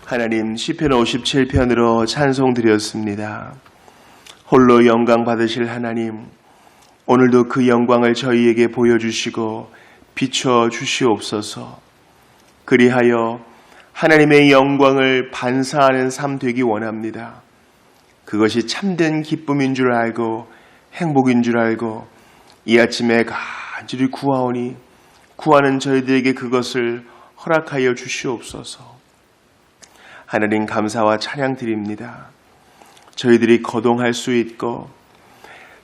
하나님, 시편 57편으로 찬송드렸습니다. 홀로 영광 받으실 하나님, 오늘도 그 영광을 저희에게 보여주시고 비춰 주시옵소서. 그리하여 하나님의 영광을 반사하는 삶 되기 원합니다. 그것이 참된 기쁨인 줄 알고 행복인 줄 알고 이 아침에 간절히 구하오니 구하는 저희들에게 그것을 허락하여 주시옵소서. 하나님, 감사와 찬양 드립니다. 저희들이 거동할 수 있고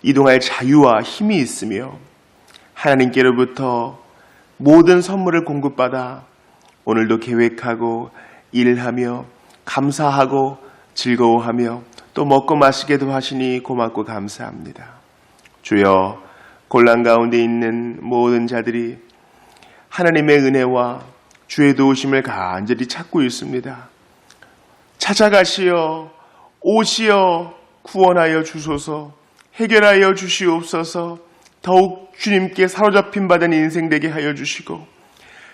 이동할 자유와 힘이 있으며 하나님께로부터 모든 선물을 공급받아 오늘도 계획하고 일하며 감사하고 즐거워하며 또 먹고 마시게도 하시니 고맙고 감사합니다. 주여, 곤란 가운데 있는 모든 자들이 하나님의 은혜와 주의 도우심을 간절히 찾고 있습니다. 찾아가시어 오시어 구원하여 주소서. 해결하여 주시옵소서. 더욱 주님께 사로잡힌 받은 인생 되게 하여 주시고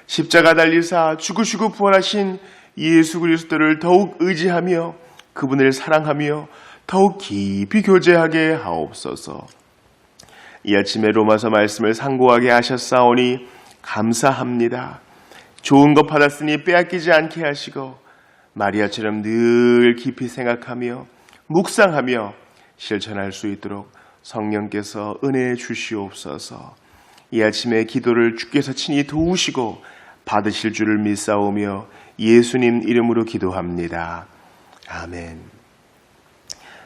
십자가 달리사 죽으시고 부활하신 예수 그리스도를 더욱 의지하며 그분을 사랑하며 더욱 깊이 교제하게 하옵소서. 이 아침에 로마서 말씀을 상고하게 하셨사오니 감사합니다. 좋은 것 받았으니 빼앗기지 않게 하시고 마리아처럼 늘 깊이 생각하며 묵상하며 실천할 수 있도록 성령께서 은혜해 주시옵소서. 이 아침에 기도를 주께서 친히 도우시고 받으실 줄을 믿사오며 예수님 이름으로 기도합니다. 아멘.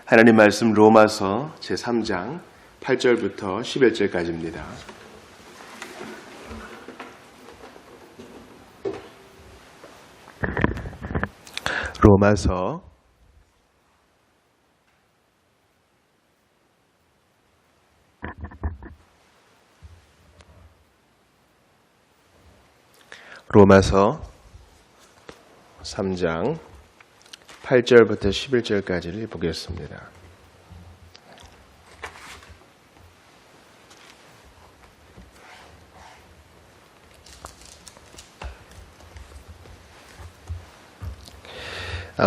하나님 말씀 로마서 제3장 8절부터 11절까지입니다. 로마서 3장 8절부터 11절까지를 보겠습니다.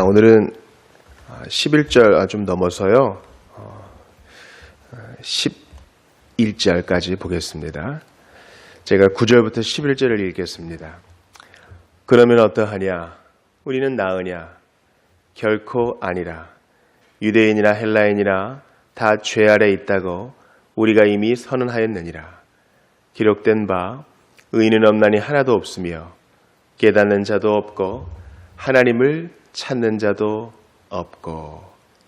오늘은 11절 좀 넘어서요. 11절까지 보겠습니다. 제가 9절부터 11절을 읽겠습니다. 그러면 어떠하냐? 우리는 나으냐? 결코 아니라. 유대인이나 헬라인이나 다 죄 아래 있다고 우리가 이미 선언하였느니라. 기록된 바 의인은 없나니 하나도 없으며 깨닫는 자도 없고 하나님을 찾는 자도 없고.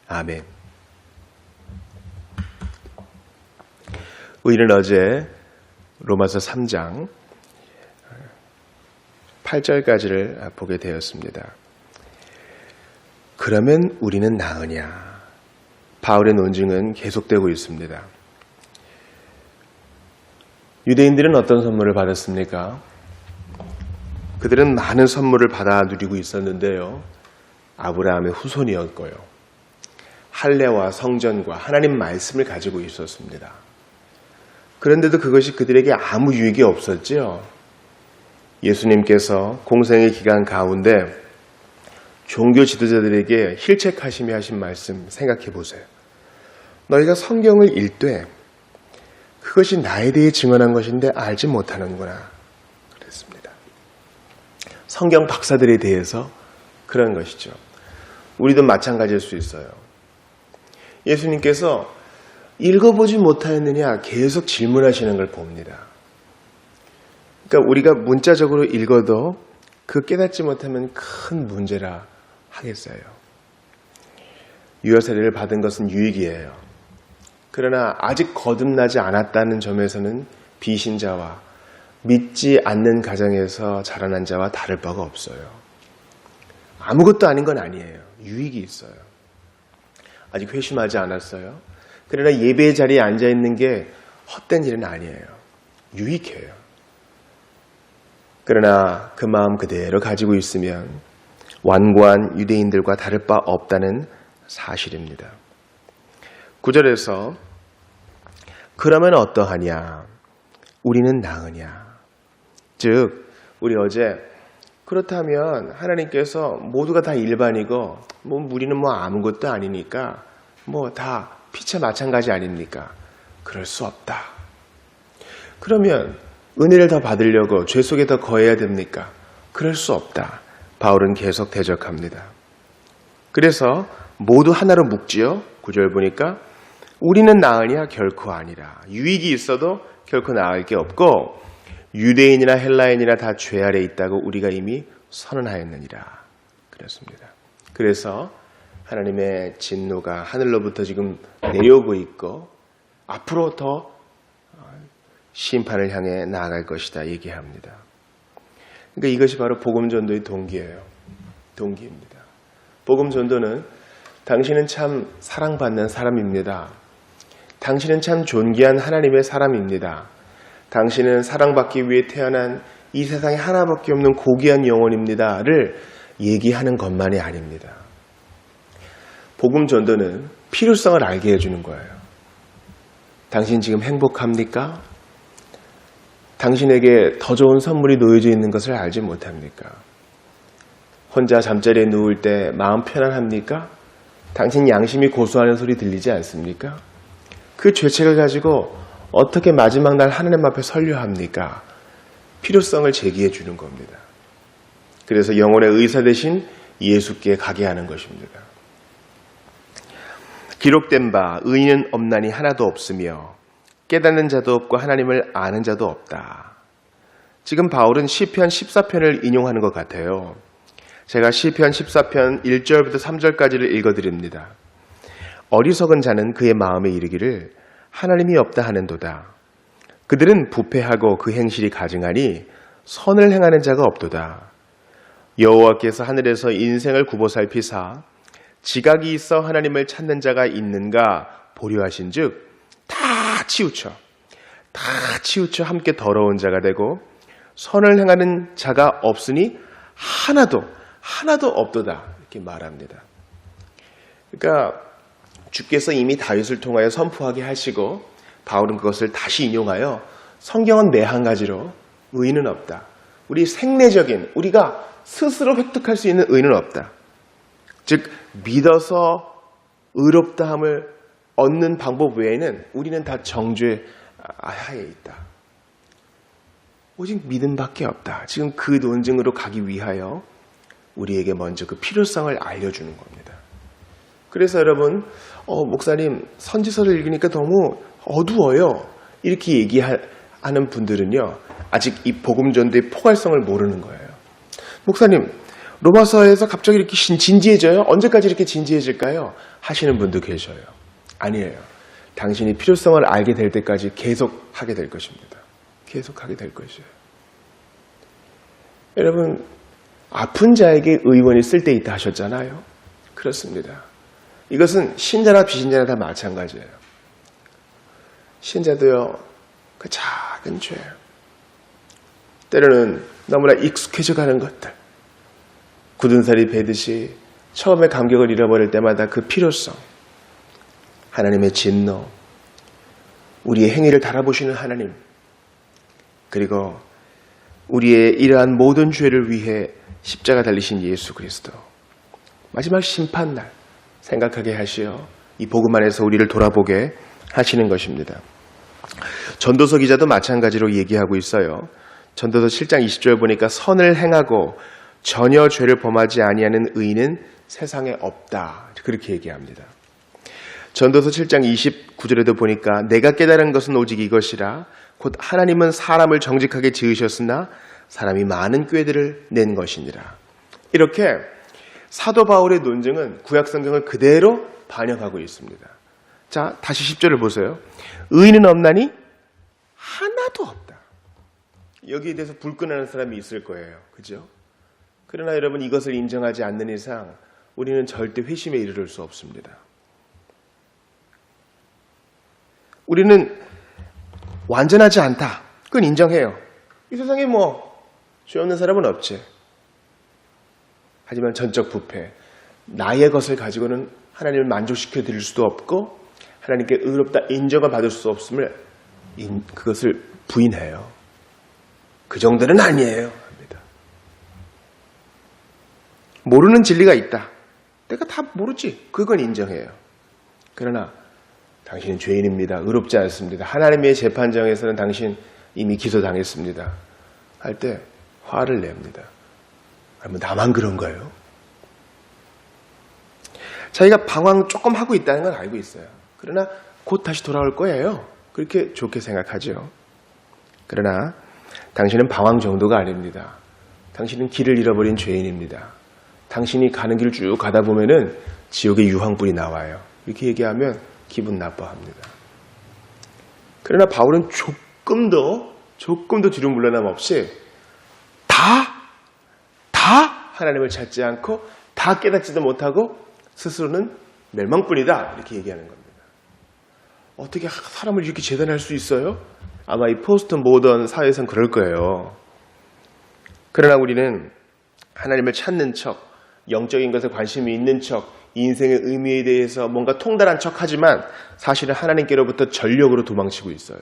아멘. 우리는 어제 로마서 3장 8절까지를 보게 되었습니다. 그러면 우리는 나으냐? 바울의 논증은 계속되고 있습니다. 유대인들은 어떤 선물을 받았습니까? 그들은 많은 선물을 받아 누리고 있었는데요. 아브라함의 후손이었고요. 할례와 성전과 하나님 말씀을 가지고 있었습니다. 그런데도 그것이 그들에게 아무 유익이 없었지요. 예수님께서 공생의 기간 가운데 종교 지도자들에게 힐책하시며 하신 말씀 생각해 보세요. 너희가 성경을 읽되 그것이 나에 대해 증언한 것인데 알지 못하는구나 그랬습니다. 성경 박사들에 대해서 그런 것이죠. 우리도 마찬가지일 수 있어요. 예수님께서 읽어보지 못하였느냐 계속 질문하시는 걸 봅니다. 그러니까 우리가 문자적으로 읽어도 그 깨닫지 못하면 큰 문제라 하겠어요. 유아 세례를 받은 것은 유익이에요. 그러나 아직 거듭나지 않았다는 점에서는 비신자와 믿지 않는 가정에서 자라난 자와 다를 바가 없어요. 아무것도 아닌 건 아니에요. 유익이 있어요. 아직 회심하지 않았어요. 그러나 예배의 자리에 앉아있는 게 헛된 일은 아니에요. 유익해요. 그러나 그 마음 그대로 가지고 있으면 완고한 유대인들과 다를 바 없다는 사실입니다. 9절에서 그러면 어떠하냐? 우리는 나으냐? 즉 우리 어제 그렇다면 하나님께서 모두가 다 일반이고 우리는 아무것도 아니니까 다 피차 마찬가지 아닙니까? 그럴 수 없다. 그러면 은혜를 더 받으려고 죄 속에 더 거해야 됩니까? 그럴 수 없다. 바울은 계속 대적합니다. 그래서 모두 하나로 묶지요. 9절 보니까 우리는 나으냐 결코 아니라. 유익이 있어도 결코 나을 게 없고 유대인이나 헬라인이나 다 죄 아래 있다고 우리가 이미 선언하였느니라. 그렇습니다. 그래서 하나님의 진노가 하늘로부터 지금 내려오고 있고 앞으로 더 심판을 향해 나아갈 것이다 얘기합니다. 그러니까 이것이 바로 복음전도의 동기예요. 동기입니다. 복음전도는 당신은 참 사랑받는 사람입니다. 당신은 참 존귀한 하나님의 사람입니다. 당신은 사랑받기 위해 태어난 이 세상에 하나밖에 없는 고귀한 영혼입니다를 얘기하는 것만이 아닙니다. 복음 전도는 필요성을 알게 해주는 거예요. 당신 지금 행복합니까? 당신에게 더 좋은 선물이 놓여져 있는 것을 알지 못합니까? 혼자 잠자리에 누울 때 마음 편안합니까? 당신 양심이 고소하는 소리 들리지 않습니까? 그 죄책을 가지고 어떻게 마지막 날 하나님 앞에 설교합니까? 필요성을 제기해 주는 겁니다. 그래서 영혼의 의사 대신 예수께 가게 하는 것입니다. 기록된 바 의인은 없나니 하나도 없으며 깨닫는 자도 없고 하나님을 아는 자도 없다. 지금 바울은 시편 14편을 인용하는 것 같아요. 제가 시편 14편 1절부터 3절까지를 읽어드립니다. 어리석은 자는 그의 마음에 이르기를 하나님이 없다 하는도다. 그들은 부패하고 그 행실이 가증하니 선을 행하는 자가 없도다. 여호와께서 하늘에서 인생을 굽어 살피사 지각이 있어 하나님을 찾는 자가 있는가 보려 하신즉 다 치우쳐 함께 더러운 자가 되고 선을 행하는 자가 없으니 하나도 없도다 이렇게 말합니다. 그러니까 주께서 이미 다윗을 통하여 선포하게 하시고 바울은 그것을 다시 인용하여 성경은 매 한 가지로 의인은 없다. 우리 생내적인 우리가 스스로 획득할 수 있는 의인은 없다. 즉 믿어서 의롭다함을 얻는 방법 외에는 우리는 다 정죄 하에 있다. 오직 믿음밖에 없다. 지금 그 논증으로 가기 위하여 우리에게 먼저 그 필요성을 알려주는 겁니다. 그래서 여러분 목사님 선지서를 읽으니까 너무 어두워요. 이렇게 얘기하는 분들은요. 아직 이 복음전도의 포괄성을 모르는 거예요. 목사님 로마서에서 갑자기 이렇게 진지해져요? 언제까지 이렇게 진지해질까요? 하시는 분도 계셔요. 아니에요. 당신이 필요성을 알게 될 때까지 계속 하게 될 것입니다. 계속 하게 될 것이에요. 여러분 아픈 자에게 의원이 쓸데있다 하셨잖아요. 그렇습니다. 이것은 신자나 비신자나 다 마찬가지예요. 신자도요. 그 작은 죄 때로는 너무나 익숙해져 가는 것들 굳은 살이 배듯이 처음에 감격을 잃어버릴 때마다 그 필요성 하나님의 진노 우리의 행위를 달아보시는 하나님 그리고 우리의 이러한 모든 죄를 위해 십자가 달리신 예수 그리스도 마지막 심판날 생각하게 하시어 이 복음 안에서 우리를 돌아보게 하시는 것입니다. 전도서 기자도 마찬가지로 얘기하고 있어요. 전도서 7장 20절 보니까 선을 행하고 전혀 죄를 범하지 아니하는 의인은 세상에 없다. 그렇게 얘기합니다. 전도서 7장 29절에도 보니까 내가 깨달은 것은 오직 이것이라 곧 하나님은 사람을 정직하게 지으셨으나 사람이 많은 꾀들을 낸 것이니라. 이렇게 사도 바울의 논증은 구약 성경을 그대로 반영하고 있습니다. 자, 다시 10절을 보세요. 의인은 없나니 하나도 없다. 여기에 대해서 불끈하는 사람이 있을 거예요. 그죠? 그러나 여러분 이것을 인정하지 않는 이상 우리는 절대 회심에 이르를 수 없습니다. 우리는 완전하지 않다. 그건 인정해요. 이 세상에 죄 없는 사람은 없지. 하지만 전적 부패, 나의 것을 가지고는 하나님을 만족시켜 드릴 수도 없고 하나님께 의롭다 인정을 받을 수 없음을 그것을 부인해요. 그 정도는 아니에요. 합니다. 모르는 진리가 있다. 내가 다 모르지. 그건 인정해요. 그러나 당신은 죄인입니다. 의롭지 않습니다. 하나님의 재판정에서는 당신 이미 기소당했습니다. 할 때 화를 냅니다. 그러면 나만 그런 거예요? 자기가 방황 조금 하고 있다는 건 알고 있어요. 그러나 곧 다시 돌아올 거예요. 그렇게 좋게 생각하죠. 그러나 당신은 방황 정도가 아닙니다. 당신은 길을 잃어버린 죄인입니다. 당신이 가는 길 쭉 가다 보면은 지옥의 유황불이 나와요. 이렇게 얘기하면 기분 나빠합니다. 그러나 바울은 조금도 뒤로 물러남 없이 다 하나님을 찾지 않고 다 깨닫지도 못하고 스스로는 멸망뿐이다 이렇게 얘기하는 겁니다. 어떻게 사람을 이렇게 재단할 수 있어요? 아마 이 포스트 모던 사회에선 그럴 거예요. 그러나 우리는 하나님을 찾는 척, 영적인 것에 관심이 있는 척, 인생의 의미에 대해서 뭔가 통달한 척 하지만 사실은 하나님께로부터 전력으로 도망치고 있어요.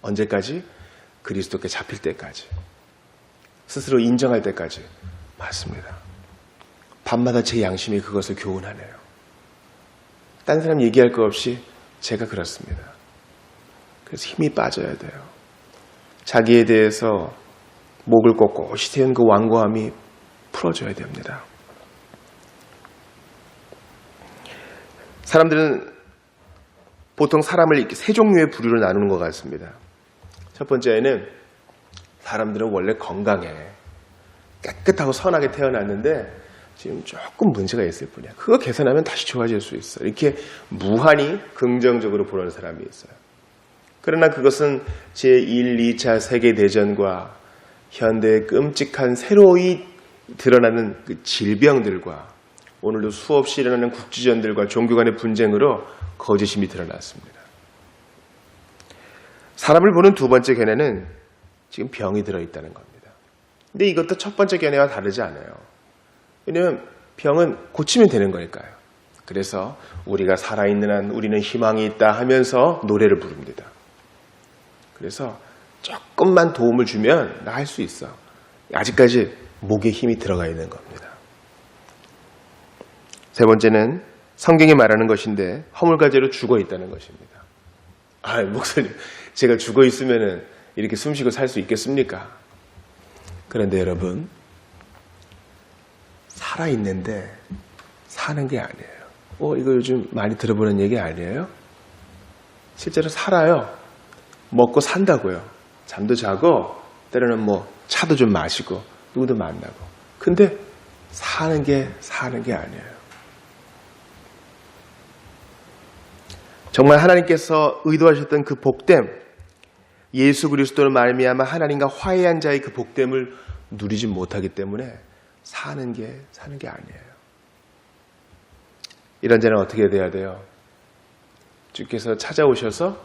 언제까지? 그리스도께 잡힐 때까지. 스스로 인정할 때까지. 맞습니다. 밤마다 제 양심이 그것을 교훈하네요. 딴 사람 얘기할 거 없이 제가 그렇습니다. 그래서 힘이 빠져야 돼요. 자기에 대해서 목을 꼿꼿이 세운 그 완고함이 풀어져야 됩니다. 사람들은 보통 사람을 이렇게 세 종류의 부류로 나누는 것 같습니다. 첫 번째는 사람들은 원래 건강해. 깨끗하고 선하게 태어났는데 지금 조금 문제가 있을 뿐이야. 그거 개선하면 다시 좋아질 수 있어. 이렇게 무한히 긍정적으로 보는 사람이 있어요. 그러나 그것은 제1, 2차 세계대전과 현대의 끔찍한 새로이 드러나는 그 질병들과 오늘도 수없이 일어나는 국지전들과 종교 간의 분쟁으로 거짓임이 드러났습니다. 사람을 보는 두 번째 견해는 지금 병이 들어있다는 겁니다. 근데 이것도 첫 번째 견해와 다르지 않아요. 왜냐하면 병은 고치면 되는 거니까요. 그래서 우리가 살아있는 한 우리는 희망이 있다 하면서 노래를 부릅니다. 그래서 조금만 도움을 주면 나을 수 있어. 아직까지 목에 힘이 들어가 있는 겁니다. 세 번째는 성경이 말하는 것인데 허물과제로 죽어 있다는 것입니다. 목사님, 제가 죽어 있으면 이렇게 숨쉬고 살 수 있겠습니까? 그런데 여러분, 살아있는데 사는 게 아니에요. 이거 요즘 많이 들어보는 얘기 아니에요? 실제로 살아요. 먹고 산다고요. 잠도 자고 때로는 차도 좀 마시고 누구도 만나고. 근데 사는 게 아니에요. 정말 하나님께서 의도하셨던 그 복됨, 예수 그리스도를 말미암아 하나님과 화해한 자의 그 복됨을 누리지 못하기 때문에 사는 게 아니에요. 이런 자는 어떻게 돼야 돼요? 주께서 찾아오셔서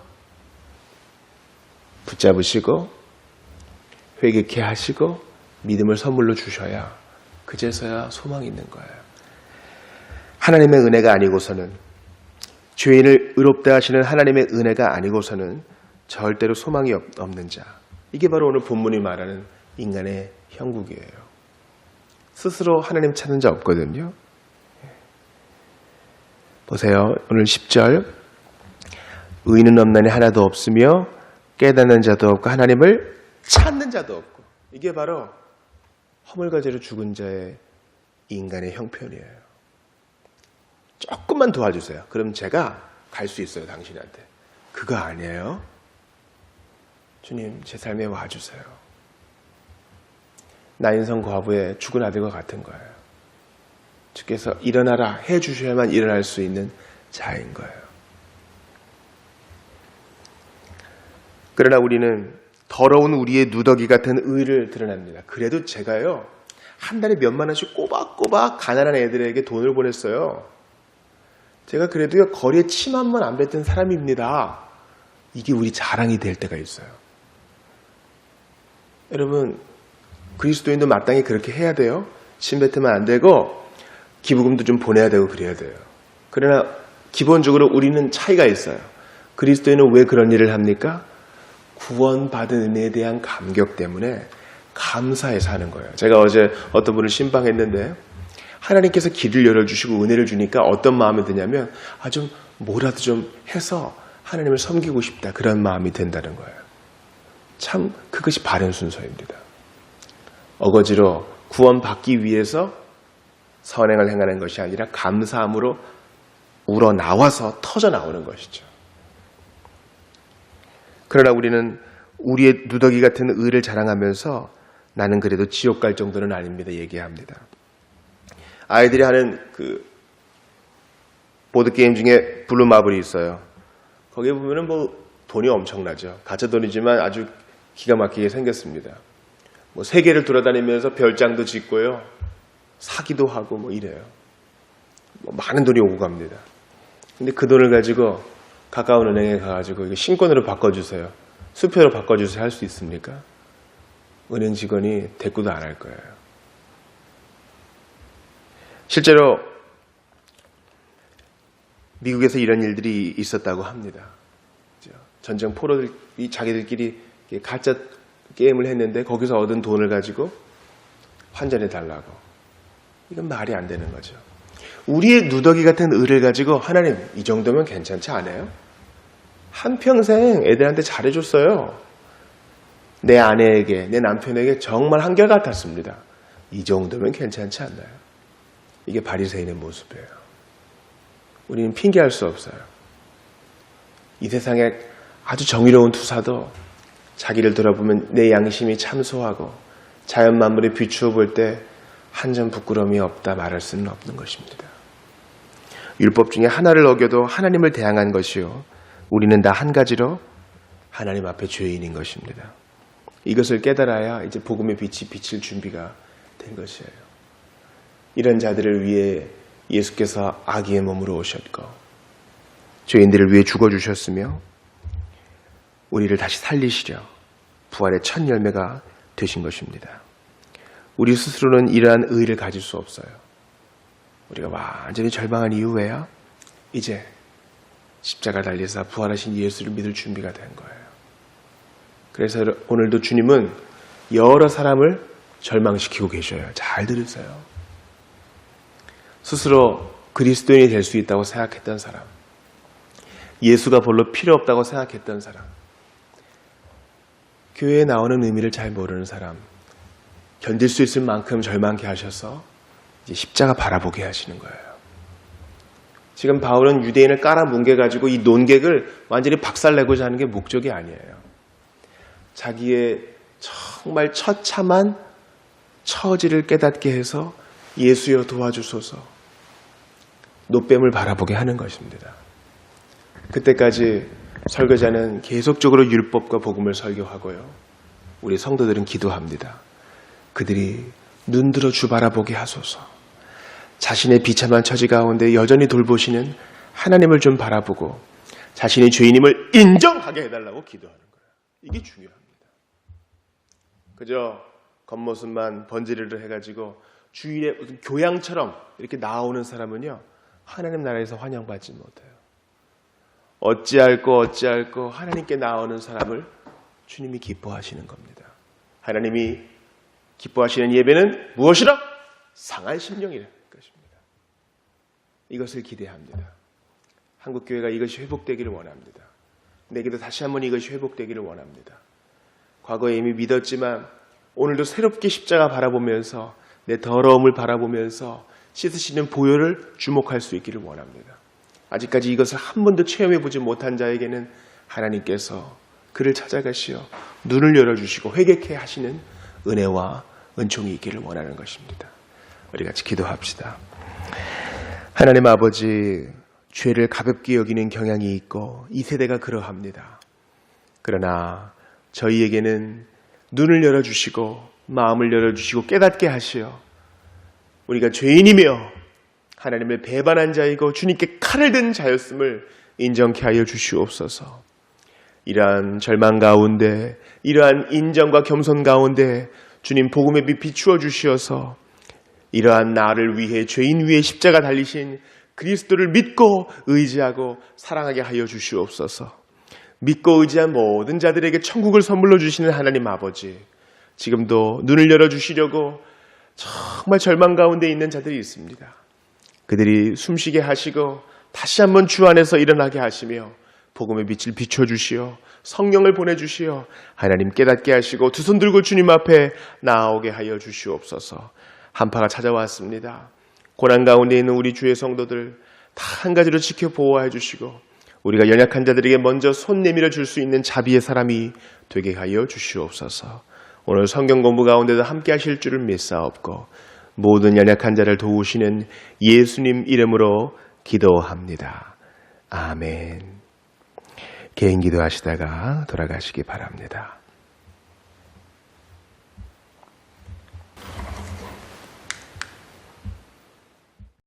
붙잡으시고 회개케 하시고 믿음을 선물로 주셔야 그제서야 소망이 있는 거예요. 하나님의 은혜가 아니고서는, 죄인을 의롭다 하시는 하나님의 은혜가 아니고서는 절대로 소망이 없는 자. 이게 바로 오늘 본문이 말하는 인간의 형국이에요. 스스로 하나님 찾는 자 없거든요. 보세요. 오늘 10절. 의인은 없나니 하나도 없으며 깨닫는 자도 없고 하나님을 찾는 자도 없고. 이게 바로 허물과제로 죽은 자의 인간의 형편이에요. 조금만 도와주세요. 그럼 제가 갈 수 있어요, 당신한테. 그거 아니에요. 주님, 제 삶에 와주세요. 나인성 과부의 죽은 아들과 같은 거예요. 주께서 일어나라 해주셔야만 일어날 수 있는 자인 거예요. 그러나 우리는 더러운 우리의 누더기 같은 의를 드러냅니다. 그래도 제가요, 한 달에 몇만 원씩 꼬박꼬박 가난한 애들에게 돈을 보냈어요. 제가 그래도요, 거리에 침 한 번 안 뱉은 사람입니다. 이게 우리 자랑이 될 때가 있어요. 여러분, 그리스도인도 마땅히 그렇게 해야 돼요. 침 뱉으면 안 되고 기부금도 좀 보내야 되고 그래야 돼요. 그러나 기본적으로 우리는 차이가 있어요. 그리스도인은 왜 그런 일을 합니까? 구원받은 은혜에 대한 감격 때문에 감사해서 하는 거예요. 제가 어제 어떤 분을 신방했는데 하나님께서 길을 열어주시고 은혜를 주니까 어떤 마음이 드냐면 좀 뭐라도 좀 해서 하나님을 섬기고 싶다, 그런 마음이 든다는 거예요. 참 그것이 바른 순서입니다. 어거지로 구원받기 위해서 선행을 행하는 것이 아니라 감사함으로 우러나와서 터져나오는 것이죠. 그러나 우리는 우리의 누더기 같은 의를 자랑하면서 나는 그래도 지옥 갈 정도는 아닙니다 얘기합니다. 아이들이 하는 그 보드게임 중에 블루마블이 있어요. 거기에 보면은 돈이 엄청나죠. 가짜 돈이지만 아주 기가 막히게 생겼습니다. 세계를 돌아다니면서 별장도 짓고요. 사기도 하고 이래요. 많은 돈이 오고 갑니다. 근데 그 돈을 가지고 가까운 은행에 가가지고 이거 신권으로 바꿔주세요, 수표로 바꿔주세요 할 수 있습니까? 은행 직원이 대꾸도 안 할 거예요. 실제로 미국에서 이런 일들이 있었다고 합니다. 전쟁 포로들이 자기들끼리 가짜 게임을 했는데 거기서 얻은 돈을 가지고 환전해 달라고. 이건 말이 안 되는 거죠. 우리의 누더기 같은 의를 가지고 하나님 이 정도면 괜찮지 않아요? 한평생 애들한테 잘해줬어요. 내 아내에게, 내 남편에게 정말 한결같았습니다. 이 정도면 괜찮지 않나요? 이게 바리새인의 모습이에요. 우리는 핑계할 수 없어요. 이 세상에 아주 정의로운 투사도 자기를 돌아보면 내 양심이 참소하고 자연 만물에 비추어 볼 때 한 점 부끄러움이 없다 말할 수는 없는 것입니다. 율법 중에 하나를 어겨도 하나님을 대항한 것이요, 우리는 다 한 가지로 하나님 앞에 죄인인 것입니다. 이것을 깨달아야 이제 복음의 빛이 비칠 준비가 된 것이에요. 이런 자들을 위해 예수께서 아기의 몸으로 오셨고 죄인들을 위해 죽어주셨으며 우리를 다시 살리시려 부활의 첫 열매가 되신 것입니다. 우리 스스로는 이러한 의의를 가질 수 없어요. 우리가 완전히 절망한 이후에야 이제 십자가 달리사 부활하신 예수를 믿을 준비가 된 거예요. 그래서 오늘도 주님은 여러 사람을 절망시키고 계셔요. 잘 들으세요. 스스로 그리스도인이 될 수 있다고 생각했던 사람, 예수가 별로 필요 없다고 생각했던 사람, 교회에 나오는 의미를 잘 모르는 사람, 견딜 수 있을 만큼 절망케 하셔서 이제 십자가 바라보게 하시는 거예요. 지금 바울은 유대인을 깔아뭉개가지고 이 논객을 완전히 박살내고자 하는 게 목적이 아니에요. 자기의 정말 처참한 처지를 깨닫게 해서 예수여 도와주소서, 노뱀을 바라보게 하는 것입니다. 그때까지 설교자는 계속적으로 율법과 복음을 설교하고요, 우리 성도들은 기도합니다. 그들이 눈들어 주 바라보게 하소서. 자신의 비참한 처지 가운데 여전히 돌보시는 하나님을 좀 바라보고 자신이 죄인임을 인정하게 해달라고 기도하는 거예요. 이게 중요합니다. 그저 겉모습만 번지르르 해가지고 주일에 무슨 교양처럼 이렇게 나오는 사람은요, 하나님 나라에서 환영받지 못해요. 어찌할꼬 하나님께 나오는 사람을 주님이 기뻐하시는 겁니다. 하나님이 기뻐하시는 예배는 무엇이라? 상한 심령이라는 것입니다. 이것을 기대합니다. 한국교회가 이것이 회복되기를 원합니다. 내게도 다시 한번 이것이 회복되기를 원합니다. 과거에 이미 믿었지만 오늘도 새롭게 십자가 바라보면서 내 더러움을 바라보면서 씻으시는 보혈을 주목할 수 있기를 원합니다. 아직까지 이것을 한 번도 체험해보지 못한 자에게는 하나님께서 그를 찾아가시어 눈을 열어주시고 회개케 하시는 은혜와 은총이 있기를 원하는 것입니다. 우리 같이 기도합시다. 하나님 아버지, 죄를 가볍게 여기는 경향이 있고 이 세대가 그러합니다. 그러나 저희에게는 눈을 열어주시고 마음을 열어주시고 깨닫게 하시어 우리가 죄인이며 하나님을 배반한 자이고 주님께 칼을 든 자였음을 인정케 하여 주시옵소서. 이러한 절망 가운데, 이러한 인정과 겸손 가운데 주님 복음의 빛 비추어 주시어서 이러한 나를 위해 죄인 위에 십자가 달리신 그리스도를 믿고 의지하고 사랑하게 하여 주시옵소서. 믿고 의지한 모든 자들에게 천국을 선물로 주시는 하나님 아버지, 지금도 눈을 열어주시려고 정말 절망 가운데 있는 자들이 있습니다. 그들이 숨쉬게 하시고 다시 한번 주 안에서 일어나게 하시며 복음의 빛을 비춰주시어 성령을 보내주시어 하나님 깨닫게 하시고 두 손 들고 주님 앞에 나아오게 하여 주시옵소서. 한파가 찾아왔습니다. 고난 가운데 있는 우리 주의 성도들 다 한 가지로 지켜 보호해 주시고 우리가 연약한 자들에게 먼저 손 내밀어 줄 수 있는 자비의 사람이 되게 하여 주시옵소서. 오늘 성경 공부 가운데도 함께 하실 줄을 믿사옵고 모든 연약한 자를 도우시는 예수님 이름으로 기도합니다. 아멘. 개인 기도하시다가 돌아가시기 바랍니다.